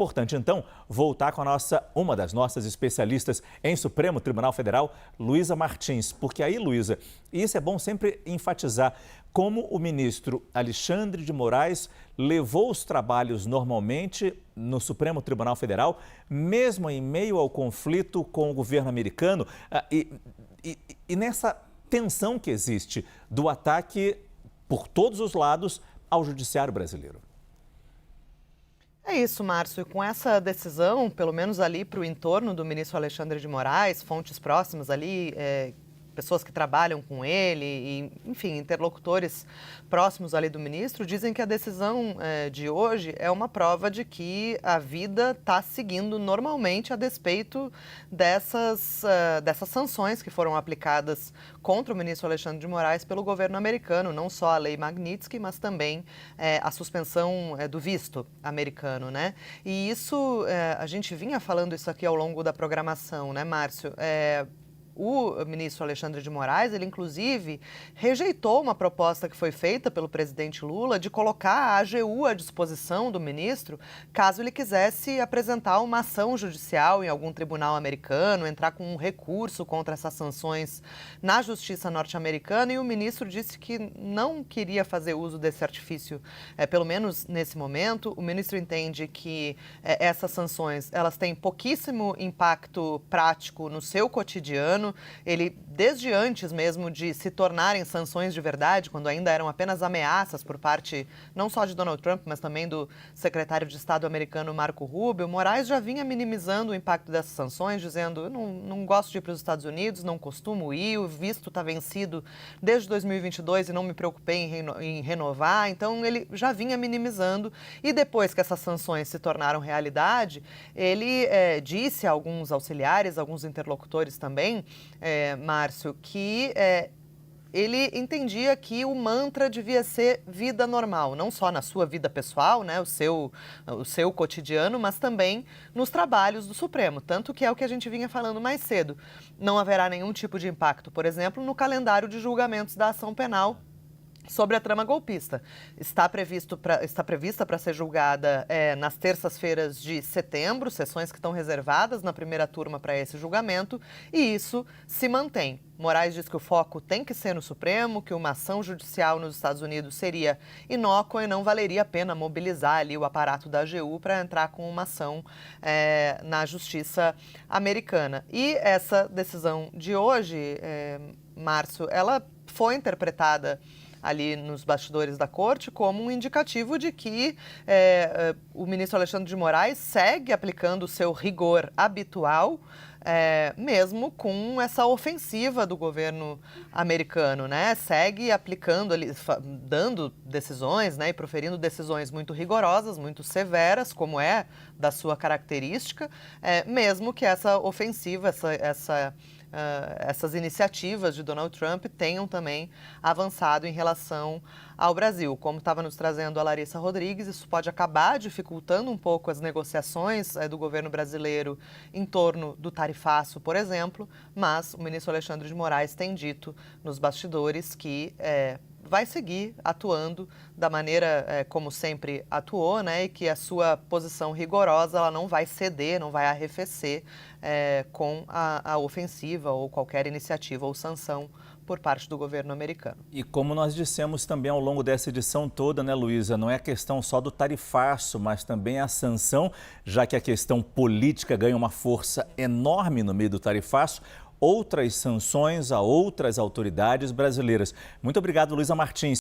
importante, então, voltar com uma das nossas especialistas em Supremo Tribunal Federal, Luísa Martins. Porque aí, Luísa, isso é bom sempre enfatizar, como o ministro Alexandre de Moraes levou os trabalhos normalmente no Supremo Tribunal Federal, mesmo em meio ao conflito com o governo americano e nessa tensão que existe do ataque por todos os lados ao judiciário brasileiro. É isso, Márcio. E com essa decisão, pelo menos ali para o entorno do ministro Alexandre de Moraes, fontes próximas ali, pessoas que trabalham com ele, e, enfim, interlocutores próximos ali do ministro, dizem que a decisão de hoje é uma prova de que a vida está seguindo normalmente a despeito dessas sanções que foram aplicadas contra o ministro Alexandre de Moraes pelo governo americano, não só a lei Magnitsky, mas também a suspensão do visto americano, né? E isso, a gente vinha falando isso aqui ao longo da programação, né, Márcio? O ministro Alexandre de Moraes, ele inclusive rejeitou uma proposta que foi feita pelo presidente Lula de colocar a AGU à disposição do ministro, caso ele quisesse apresentar uma ação judicial em algum tribunal americano, entrar com um recurso contra essas sanções na justiça norte-americana, e o ministro disse que não queria fazer uso desse artifício, pelo menos nesse momento. O ministro entende que essas sanções, elas têm pouquíssimo impacto prático no seu cotidiano. Ele, desde antes mesmo de se tornarem sanções de verdade, quando ainda eram apenas ameaças por parte não só de Donald Trump, mas também do secretário de Estado americano Marco Rubio, Moraes já vinha minimizando o impacto dessas sanções, dizendo: eu não gosto de ir para os Estados Unidos, não costumo ir, o visto está vencido desde 2022 e não me preocupei em renovar. Então, ele já vinha minimizando, e depois que essas sanções se tornaram realidade, ele disse a alguns auxiliares, alguns interlocutores também, Márcio, que ele entendia que o mantra devia ser vida normal, não só na sua vida pessoal, né, o seu cotidiano, mas também nos trabalhos do Supremo. Tanto que é o que a gente vinha falando mais cedo. Não haverá nenhum tipo de impacto, por exemplo, no calendário de julgamentos da ação penal sobre a trama golpista. Está prevista para ser julgada nas terças-feiras de setembro, sessões que estão reservadas na primeira turma para esse julgamento, e isso se mantém. Moraes diz que o foco tem que ser no Supremo, que uma ação judicial nos Estados Unidos seria inócua e não valeria a pena mobilizar ali o aparato da AGU para entrar com uma ação na justiça americana. E essa decisão de hoje, Márcio, ela foi interpretada ali nos bastidores da corte como um indicativo de que o ministro Alexandre de Moraes segue aplicando o seu rigor habitual, mesmo com essa ofensiva do governo americano, né? Segue aplicando ali, dando decisões, né, e proferindo decisões muito rigorosas, muito severas, como é da sua característica, mesmo que essa ofensiva, essas iniciativas de Donald Trump tenham também avançado em relação ao Brasil. Como estava nos trazendo a Larissa Rodrigues, isso pode acabar dificultando um pouco as negociações do governo brasileiro em torno do tarifaço, por exemplo, mas o ministro Alexandre de Moraes tem dito nos bastidores que vai seguir atuando da maneira como sempre atuou, né, e que a sua posição rigorosa ela não vai ceder, não vai arrefecer com a ofensiva ou qualquer iniciativa ou sanção por parte do governo americano. E como nós dissemos também ao longo dessa edição toda, né, Luísa, não é questão só do tarifaço, mas também a sanção, já que a questão política ganha uma força enorme no meio do tarifaço, outras sanções a outras autoridades brasileiras. Muito obrigado, Luísa Martins.